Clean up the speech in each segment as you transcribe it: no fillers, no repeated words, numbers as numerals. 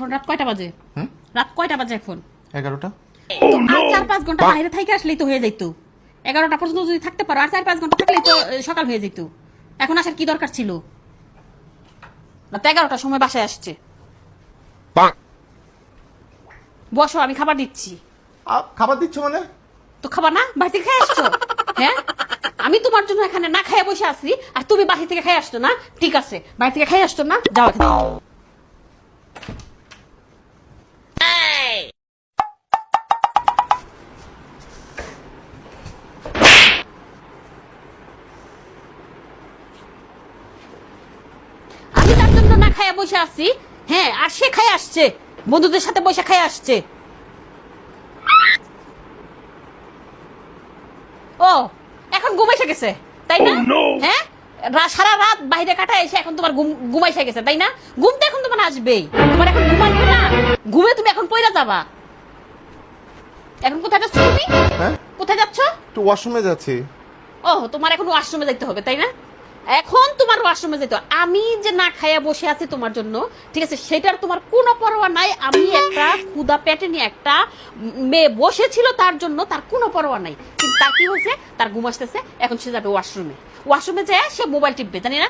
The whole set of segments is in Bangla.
এখন রাত কয়টা বাজে? রাত কয়টা বাজে এখন? 11টা। তো আর 4-5 ঘন্টা বাইরে থেকে আসলেই তো হয়ে যাইতো। 11টা পর্যন্ত যদি থাকতে পারো আর 4-5 ঘন্টা থাকলেই তো সকাল হয়ে যেত। এখন আসার কি দরকার ছিল? রাত 11টার সময় বাসায় আসছে। বসো, আমি খাবার দিচ্ছি। খাবার দিচ্ছ মানে? তো খাবার না বাড়ি থেকে খেয়ে আসছো? হ্যাঁ, আমি তোমার জন্য এখানে না খেয়ে বসে আছি আর তুমি বাড়ি থেকে খেয়ে আসছো না? ঠিক আছে, বাড়ি থেকে খেয়ে আসছো না? যাও এখান থেকে। আমি তার জন্য না খাইয়া বসে আছি, হ্যাঁ, আর সে খাই আসছে, বন্ধুদের সাথে বসে খাই আসছে। ও এখন ঘুমাইসে গেছে তাই না? হ্যাঁ, সারা রাত বাইরে কাটায় এসে এখন তোমার ঘুমাইসে গেছে তাই না? ঘুম তো এখন তোমার আসবেই, তোমার এখন ঘুম আসবে না? ঘুমে তুমি এখন পয়রা যাবা। এখন কোথায় যাচ্ছ তুমি? হ্যাঁ, কোথায় যাচ্ছ? তো ওয়াশরুমে যাচ্ছি। ও, তোমার এখন ওয়াশরুমে যাইতে হবে তাই না? এখন তোমার ওয়াশরুমে যেতে হবে। আমি যে না খাইয়া বসে আছি তোমার জন্য, ঠিক আছে, সেটার তোমার কোনো পরোয়া নাই। আমি একটা ক্ষুদা পেটে নিয়ে একটা মেয়ে বসেছিল তার জন্য, তার কোনো পরোয়া নাই। কিন্তু তার কি হয়েছে? তার ঘুম আসতেছে, এখন সে যাবে ওয়াশরুমে। ওয়াশরুমে যায় সে মোবাইল টিপবে, জানি না?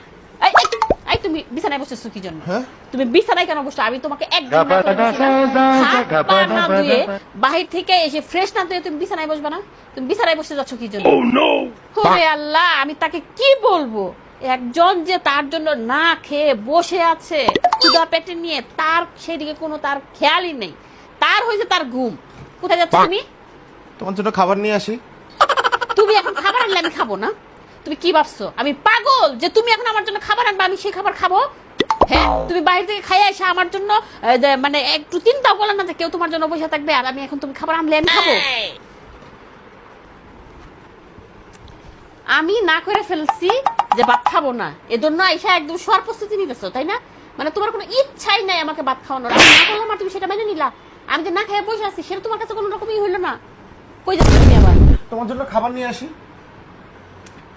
এই তুমি বিছানায় বসেছো কি জন্য? তুমি বিছানায় কেন বসছো? আমি তোমাকে একদম না ধুয়ে বাহির থেকে এসে ফ্রেশ না ধুয়ে তুমি বিছানায় বসবে না? তুমি বিছানায় বসে যাচ্ছ কি জন্য? ওরে আল্লাহ, আমি তাকে কি বলবো? একজন যে তার জন্য না খেয়ে বসে আছে ক্ষুধা পেটে নিয়ে, তার সেদিকে কোনো তার খেয়ালই নেই। তার হয়েছে তার ঘুম। কোথায় যাচ্ছ তুমি? তোমার জন্য খাবার নিয়ে আসি। তুমি এখন খাবার আনলে আমি খাবো না? তুমি কি ভাবছো আমি পাগল যে তুমি এখন আমার জন্য খাবার আনবে আমি সেই খাবার খাবো? হ্যাঁ, তুমি বাইরে থেকে খাইয়া এসে আমার জন্য মানে একটু চিন্তা বলে না যে কেউ তোমার জন্য বসে থাকবে আর আমি এখন তুমি খাবার আনলে আমি খাবো? আমি না করে ফেলছি যে ভাত খাবো না, এজন্য আইসা একদম সর প্রস্তুতি নিতেছো তাই না? মানে তোমার কোনো ইচ্ছাই নাই আমাকে ভাত খাওয়ানোর। আমি না করলাম আর তুমি সেটা মেনে নিলা। আমি যে না খেয়ে বসে আছি সেটা তোমার কাছে কোনো রকমই হইলো না। কই যাচ্ছ তুমি আবার? তোমার জন্য খাবার নিয়ে আসি।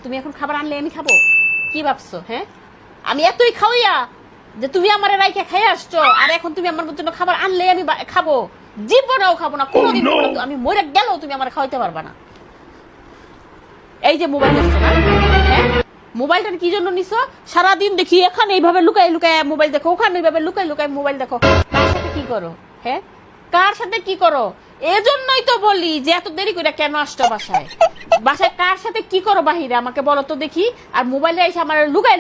তুমি এখন খাবার আনলে আমি খাবো? কি ভাবছো? হ্যাঁ, আমি এতই খাওয়াইয়া যে তুমি আমার রাইখে খাইয়ে আসছো আর এখন তুমি আমার জন্য খাবার আনলে আমি খাবো? জীবনেও খাবো না, কোনোদিন খাবো না। আমি মরে গেলেও তুমি আমার খাওয়াইতে পারবা না। এই যে মোবাইল নিচ্ছ না, হ্যাঁ, মোবাইলটা কি জন্য নিছো? সারাদিন দেখি এখানে এইভাবে লুকায় লুকায় মোবাইল দেখো, ওখানে এইভাবে লুকায় লুকায় মোবাইল দেখো। কার সাথে কি করো? হ্যাঁ, কার সাথে কি করো? এজন্যই তো বলি যে এত দেরি করে কেন আসছো বাসায়? বাসায় কার সাথে কি করো বাহিরে আমাকে বলো তো দেখি। আর মোবাইলে এসে আমার লুকায়